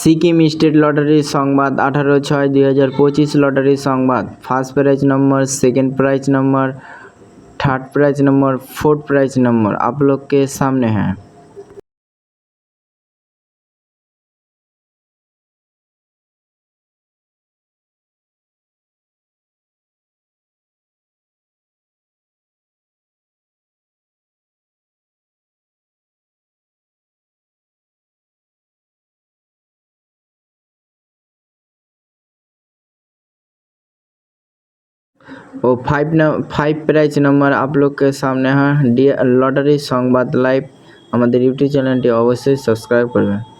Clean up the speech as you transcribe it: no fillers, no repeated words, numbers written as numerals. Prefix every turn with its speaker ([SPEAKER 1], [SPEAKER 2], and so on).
[SPEAKER 1] Sikkim state লটারির সংবাদ 18/6/2025 লটারির সংবাদ। First prize number, second prize number, third prize number, fourth prize number आप लोग के सामने है। वो फाइव प्राइज नंबर आप लोग के सामने है। लॉटरी संबाद लाइव हमारे यूट्यूब चैनल अवश्य सब्सक्राइब करबें।